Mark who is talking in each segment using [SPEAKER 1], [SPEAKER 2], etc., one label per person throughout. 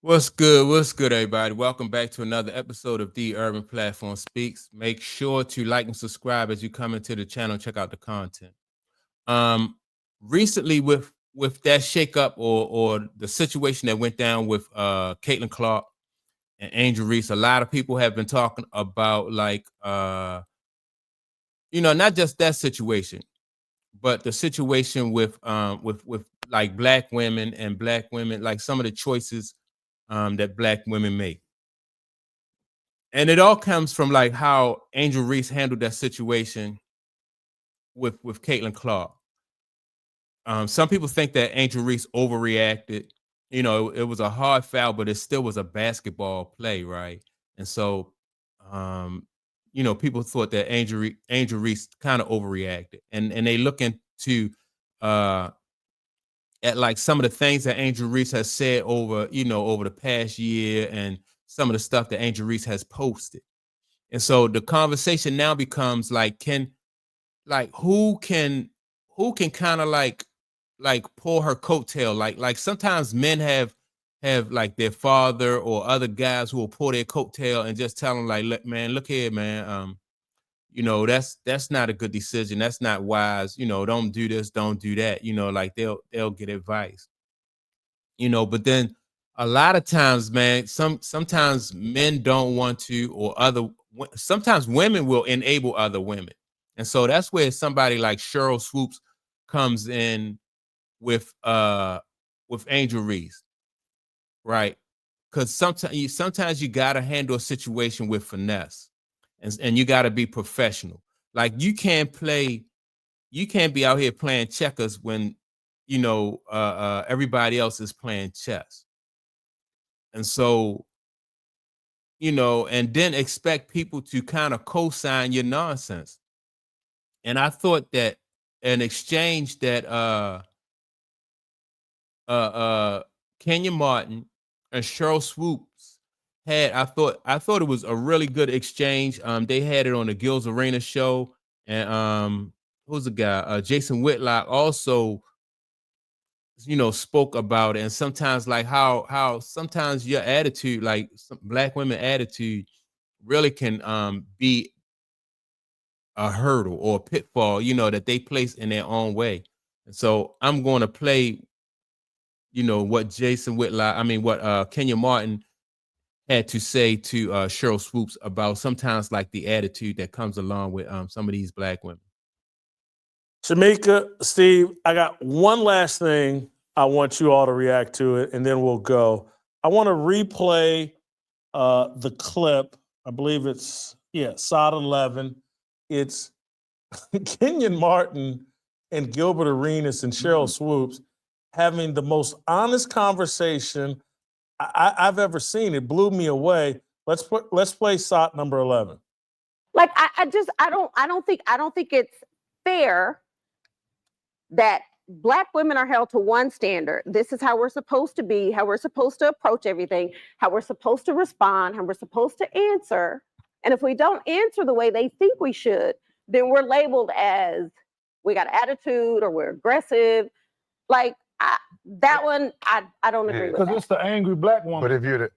[SPEAKER 1] What's good? What's good, everybody? Welcome back to another episode of The Urban Platform Speaks. Make sure to like and subscribe as you come into the channel. Check out the content. Um, Recently with that shakeup or the situation that went down with Caitlin Clark and Angel Reese, a lot of people have been talking about not just that situation, but the situation with like black women and black women, like some of the choices that black women make. And it all comes from like how Angel Reese handled that situation with Caitlin Clark. Some people think that Angel Reese overreacted. It was a hard foul, but it still was a basketball play, right? And so, um, people thought that Angel Reese kind of overreacted, and they look into uh, at like some of the things that Angel Reese has said over the past year, and some of the stuff that Angel Reese has posted. And so the conversation now becomes like, who can kind of like pull her coattail? Like sometimes men have like their father or other guys who will pull their coattail and just tell them like, look here, man. That's not a good decision. That's not wise. Don't do this, don't do that. Like they'll get advice. But then a lot of times, man, sometimes men don't want to, or sometimes women will enable other women. And so that's where somebody like Swoopes comes in with Angel Reese, right? Because sometimes you gotta handle a situation with finesse, and you gotta be professional. Like you can't be out here playing checkers when everybody else is playing chess. And so, and then expect people to kind of co-sign your nonsense. And I thought that an exchange that Kenya Martin and Cheryl Swoops had, I thought it was a really good exchange. They had it on the Gills Arena show, and who's the guy? Jason Whitlock also spoke about it. And sometimes like how sometimes your attitude, like some black women attitude, really can be a hurdle or a pitfall that they place in their own way. And so I'm going to play what Kenya Martin had to say to Cheryl Swoops about sometimes like the attitude that comes along with some of these black women.
[SPEAKER 2] Shamika, Steve, I got one last thing I want you all to react to it, and then we'll go. I want to replay the clip. I believe it's, Side 11. It's Kenyon Martin and Gilbert Arenas and Cheryl Swoops having the most honest conversation I've ever seen. It blew me away. Let's play Side number 11.
[SPEAKER 3] Like I don't think it's fair that Black women are held to one standard. This is how we're supposed to be, how we're supposed to approach everything, how we're supposed to respond, how we're supposed to answer. And if we don't answer the way they think we should, then we're labeled as we got attitude or we're aggressive. Like I don't agree with that.
[SPEAKER 4] Because it's the angry black woman.
[SPEAKER 5] But if you're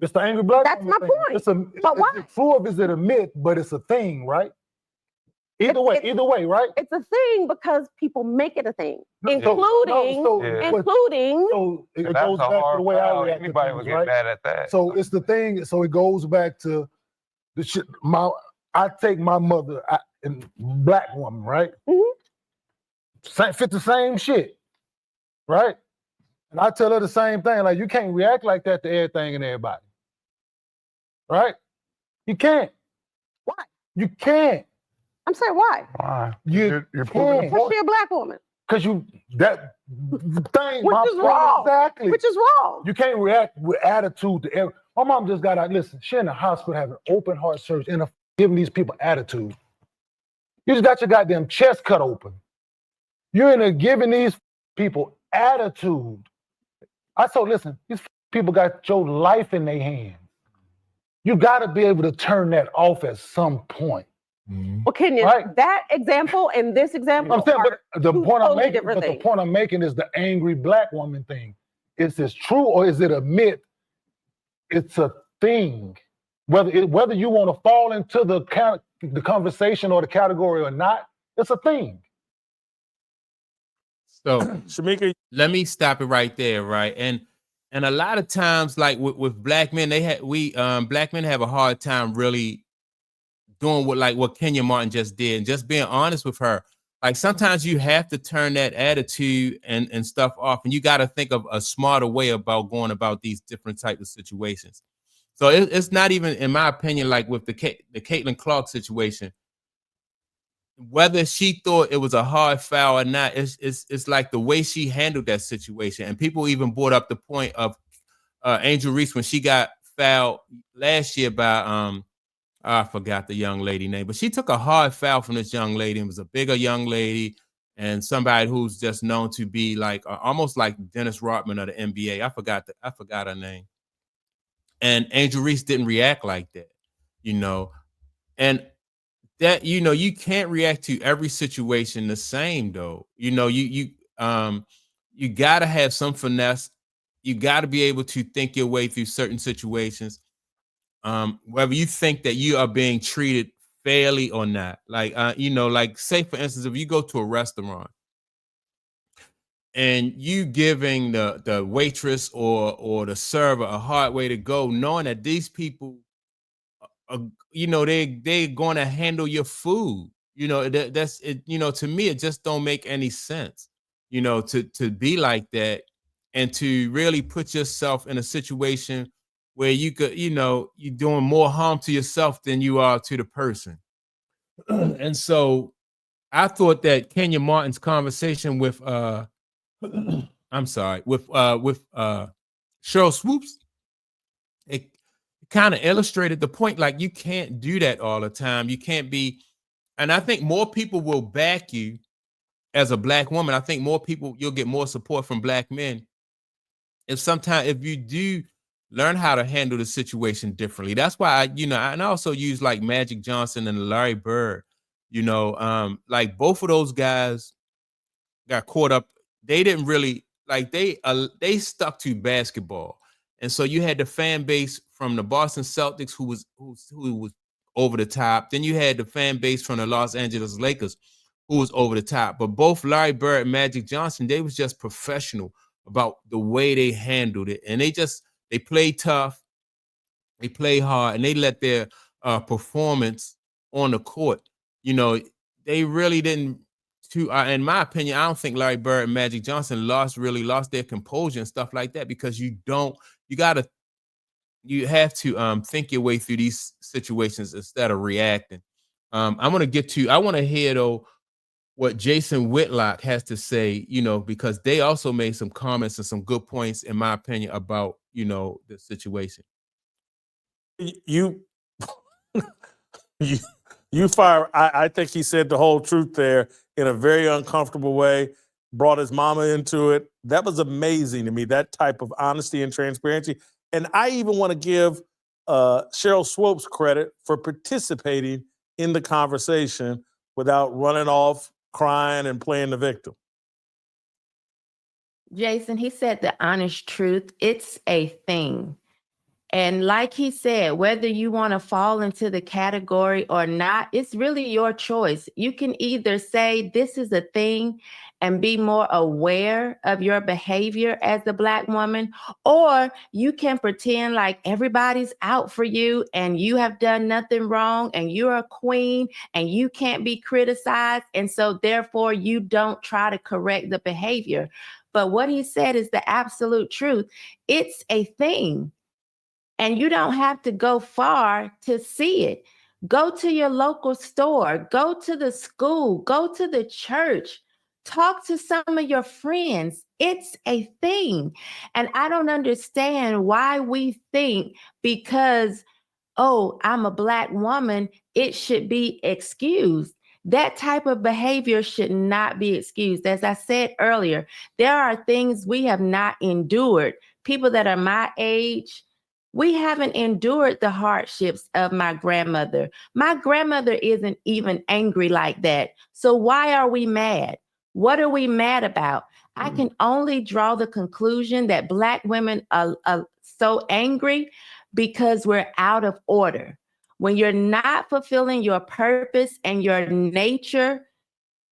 [SPEAKER 4] it's the angry black
[SPEAKER 3] That's
[SPEAKER 4] woman.
[SPEAKER 3] my point. But why?
[SPEAKER 4] Forbes is it a myth, but it's a thing, right? Either way, right?
[SPEAKER 3] It's a thing because people make it a thing, including.
[SPEAKER 4] So it goes back to the way I react.
[SPEAKER 5] Anybody would get mad at that.
[SPEAKER 4] So it's the thing. So it goes back to the shit. I take my mother, black woman, right? Fit the same shit, right? And I tell her the same thing. Like, you can't react like that to everything and everybody, right? You can't.
[SPEAKER 3] Why?
[SPEAKER 4] You can't.
[SPEAKER 3] I'm saying why?
[SPEAKER 5] Why?
[SPEAKER 4] You're
[SPEAKER 5] proving the
[SPEAKER 3] Because she's a black woman.
[SPEAKER 4] Because that thing,
[SPEAKER 3] Which is wrong.
[SPEAKER 4] Exactly.
[SPEAKER 3] Which is wrong.
[SPEAKER 4] You can't react with attitude to every. My mom just got out. Listen, she in the hospital having open heart surgery and giving these people attitude. You just got your goddamn chest cut open. You're in there giving these people attitude. I told, listen, these people got your life in their hands. You got to be able to turn that off at some point.
[SPEAKER 3] Well, Kenyon, that example and this example
[SPEAKER 4] I'm saying, but the point
[SPEAKER 3] totally different things.
[SPEAKER 4] The point I'm making is the angry black woman thing. is this true or is it a myth? It's a thing. Whether you want to fall into the conversation or the category or not, it's a thing.
[SPEAKER 1] So
[SPEAKER 2] Shamika,
[SPEAKER 1] let me stop it right there, right? And a lot of times, like with black men, black men have a hard time really doing what Kenya Martin just did, and just being honest with her. Like sometimes you have to turn that attitude and stuff off, and you got to think of a smarter way about going about these different types of situations. So it's not even, in my opinion, like with the Caitlin Clark situation, whether she thought it was a hard foul or not, it's like the way she handled that situation. And people even brought up the point of Angel Reese when she got fouled last year by I forgot the young lady name, but she took a hard foul from this young lady. It was a bigger young lady and somebody who's just known to be like almost like Dennis Rodman of the NBA. I forgot her name. And Angel Reese didn't react like that, and that, you can't react to every situation the same though. You gotta have some finesse. You gotta be able to think your way through certain situations. Whether you think that you are being treated fairly or not. Like like say for instance, if you go to a restaurant and you giving the waitress or the server a hard way to go, knowing that these people they're going to handle your food. That's it. To me, it just don't make any sense. To be like that and to really put yourself in a situation where you could, you're doing more harm to yourself than you are to the person. And so I thought that Kenya Martin's conversation with I'm sorry, with Cheryl Swoopes, it kind of illustrated the point. Like, you can't do that all the time. You can't be, and I think more people will back you as a black woman. I think you'll get more support from black men if you do learn how to handle the situation differently. That's why I also use like Magic Johnson and Larry Bird. Like both of those guys got caught up. They didn't really like they stuck to basketball. And so you had the fan base from the Boston Celtics who was over the top. Then you had the fan base from the Los Angeles Lakers who was over the top. But both Larry Bird and Magic Johnson, they was just professional about the way they handled it. And they played tough, they played hard, and they let their performance on the court. They really didn't. In my opinion, I don't think Larry Bird and Magic Johnson really lost their composure and stuff like that, because you have to think your way through these situations instead of reacting. I want to hear though what Jason Whitlock has to say, because they also made some comments and some good points, in my opinion, about, the situation.
[SPEAKER 2] You fire. I think he said the whole truth there in a very uncomfortable way, brought his mama into it. That was amazing to me, that type of honesty and transparency. And I even want to give Cheryl Swoopes credit for participating in the conversation without running off, crying, and playing the victim.
[SPEAKER 5] Jason, he said the honest truth. It's a thing. And like he said, whether you want to fall into the category or not, it's really your choice. You can either say this is a thing and be more aware of your behavior as a Black woman, or you can pretend like everybody's out for you and you have done nothing wrong and you're a queen and you can't be criticized. And so therefore you don't try to correct the behavior. But what he said is the absolute truth. It's a thing. And you don't have to go far to see it. Go to your local store, go to the school, go to the church, talk to some of your friends. It's a thing. And I don't understand why we think because, oh, I'm a Black woman, it should be excused. That type of behavior should not be excused. As I said earlier, there are things we have not endured. People that are my age, we haven't endured the hardships of my grandmother. My grandmother isn't even angry like that. So why are we mad? What are we mad about? I can only draw the conclusion that Black women are so angry because we're out of order. When you're not fulfilling your purpose and your nature,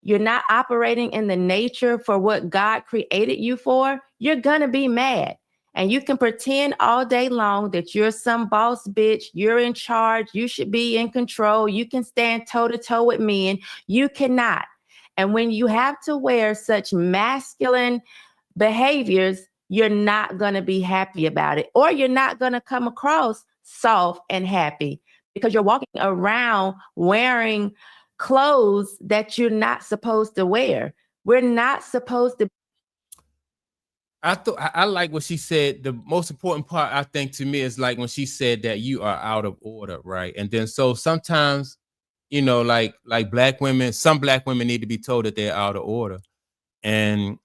[SPEAKER 5] you're not operating in the nature for what God created you for, you're going to be mad. And you can pretend all day long that you're some boss bitch, you're in charge, you should be in control, you can stand toe to toe with men. You cannot. And when you have to wear such masculine behaviors, you're not going to be happy about it, or you're not going to come across soft and happy because you're walking around wearing clothes that you're not supposed to wear. We're not supposed to.
[SPEAKER 1] I like what she said. The most important part, I think, to me is like when she said that you are out of order, right? And then so sometimes, like Black women, some Black women need to be told that they're out of order, and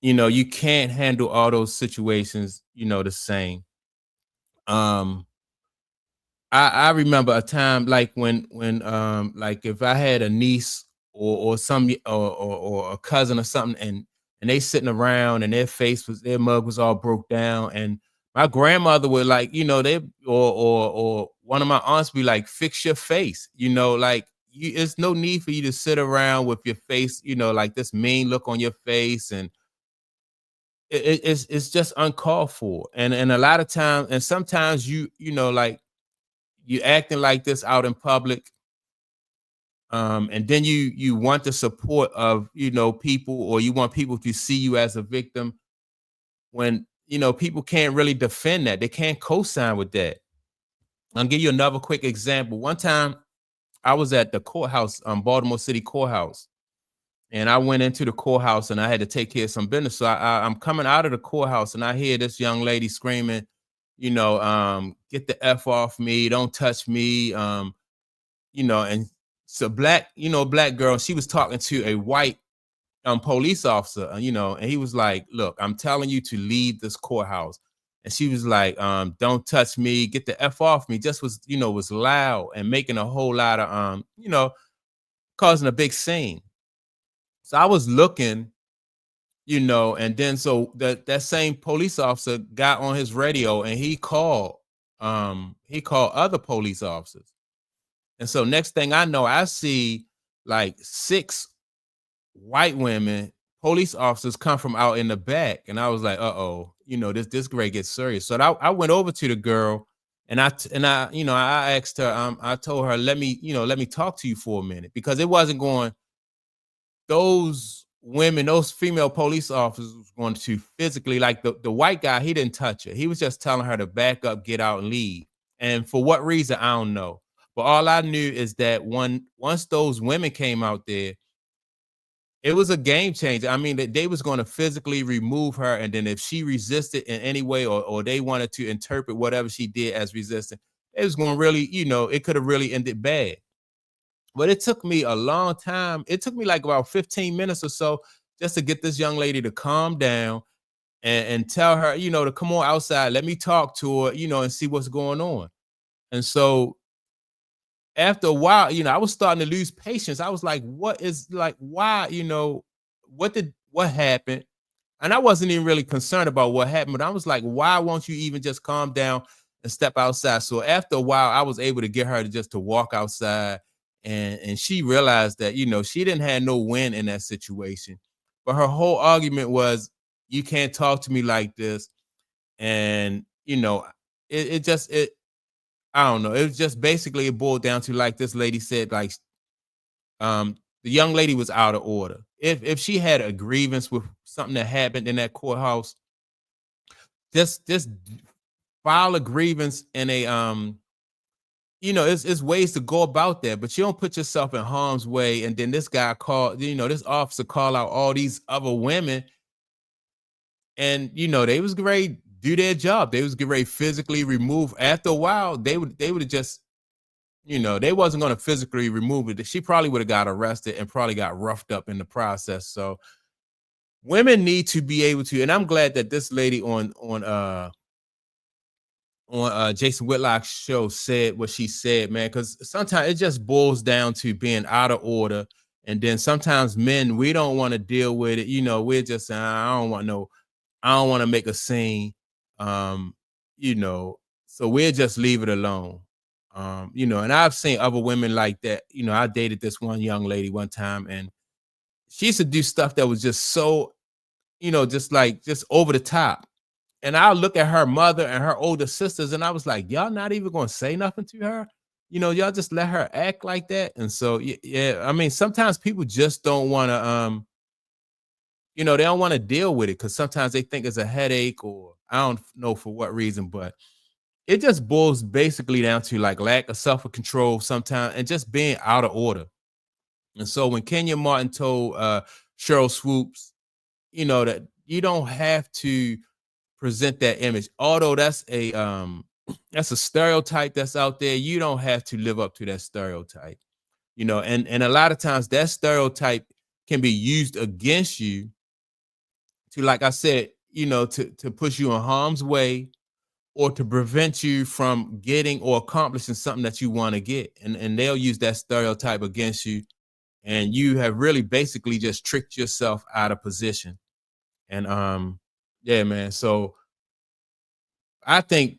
[SPEAKER 1] you can't handle all those situations, the same. Um, I remember a time like when like if I had a niece or some or a cousin or something, and they sitting around and their mug was all broke down, and my grandmother would like they or one of my aunts be like, fix your face, like it's no need for you to sit around with your face like this mean look on your face, and it's just uncalled for, and a lot of times, and sometimes like you acting like this out in public, and then you want the support of people, or you want people to see you as a victim, when people can't really defend that, they can't co-sign with that. I'll give you another quick example. One time I was at the courthouse, Baltimore City courthouse, and I went into the courthouse and I had to take care of some business. So I'm coming out of the courthouse and I hear this young lady screaming, get the F off me, don't touch me. And so black girl, she was talking to a white police officer, and he was like, look, I'm telling you to leave this courthouse. And she was like, don't touch me, get the F off me. Just was loud and making a whole lot of causing a big scene. So I was looking, and then so that same police officer got on his radio and he called other police officers. And so next thing I know, I see like 6 white women, police officers, come from out in the back. And I was like, uh-oh, this great gets serious. So I went over to the girl and I asked her, I told her, let me talk to you for a minute, because it wasn't going, those women, those female police officers was going to physically, like the white guy, he didn't touch her. He was just telling her to back up, get out, and leave. And for what reason, I don't know. But all I knew is that once those women came out there, it was a game changer. I mean, they was going to physically remove her, and then if she resisted in any way, or they wanted to interpret whatever she did as resisting, it was going to really, it could have really ended bad. But it took me a long time. It took me like about 15 minutes or so just to get this young lady to calm down and tell her, to come on outside, let me talk to her, and see what's going on. And so after a while, I was starting to lose patience. I was like, why, what happened? And I wasn't even really concerned about what happened, but I was like, why won't you even just calm down and step outside? So after a while, I was able to get her to walk outside, and she realized that, she didn't have no win in that situation. But her whole argument was, you can't talk to me like this. And, I don't know. It was just basically, it boiled down to, like this lady said, like, the young lady was out of order. If she had a grievance with something that happened in that courthouse, just file a grievance in a it's ways to go about that, but you don't put yourself in harm's way. And then this guy this officer call out all these other women, and they was great do their job. They was getting ready physically remove. After a while, they would have just, they wasn't going to physically remove it. She probably would have got arrested and probably got roughed up in the process. So women need to be able to, and I'm glad that this lady on Jason Whitlock's show said what she said, man, because sometimes it just boils down to being out of order. And then sometimes men, we don't want to deal with it. You know, we're just saying, I don't want to make a scene. You know, so we'll just leave it alone. You know, and I've seen other women like that. You know, I dated this one young lady one time, and she used to do stuff that was just so, you know, just over the top. And I look at her mother and her older sisters, and I was like, y'all not even gonna say nothing to her? You know, y'all just let her act like that. And so yeah, I mean, sometimes people just don't want to you know, they don't want to deal with it because sometimes they think it's a headache, or I don't know for what reason, but it just boils basically down to like lack of self-control sometimes and just being out of order. And so when Kenya Martin told Cheryl Swoopes, you know, that you don't have to present that image, although that's a stereotype that's out there, you don't have to live up to that stereotype. You know, and a lot of times that stereotype can be used against you to, like I said, you know, to push you in harm's way, or to prevent you from getting or accomplishing something that you want to get. And they'll use that stereotype against you. And you have really basically just tricked yourself out of position. And yeah, man. So I think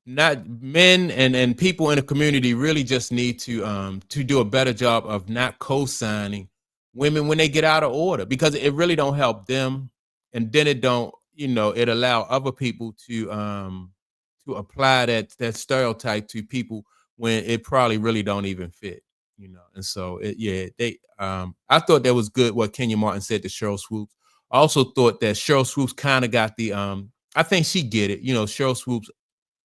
[SPEAKER 1] not men and people in the community really just need to do a better job of not co-signing women when they get out of order, because it really don't help them. And then it don't, you know, it allow other people to apply that stereotype to people when it probably really don't even fit, you know. And so I thought that was good what Kenya Martin said to Cheryl Swoops. I also thought that Cheryl Swoops kind of got the I think she get it. You know, Cheryl Swoops,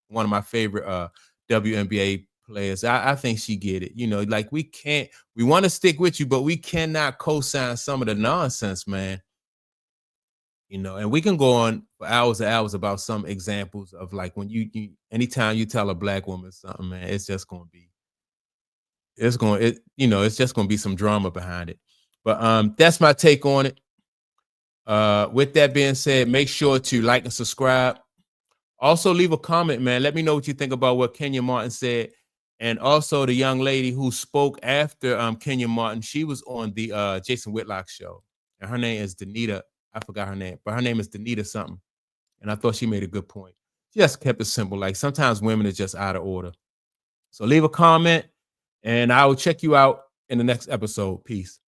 [SPEAKER 1] one of my favorite WNBA players. I think she get it. You know, like we want to stick with you, but we cannot co-sign some of the nonsense, man. You know, and we can go on for hours and hours about some examples of like when you anytime you tell a black woman something, man, it's just gonna be it's just gonna be some drama behind it. But that's my take on it. With that being said, make sure to like and subscribe. Also, leave a comment, man. Let me know what you think about what Kenya Martin said. And also the young lady who spoke after Kenya Martin, she was on the Jason Whitlock show. And her name is Danita. I forgot her name, but her name is Danita something. And I thought she made a good point. She just kept it simple. Like sometimes women are just out of order. So leave a comment, and I will check you out in the next episode. Peace.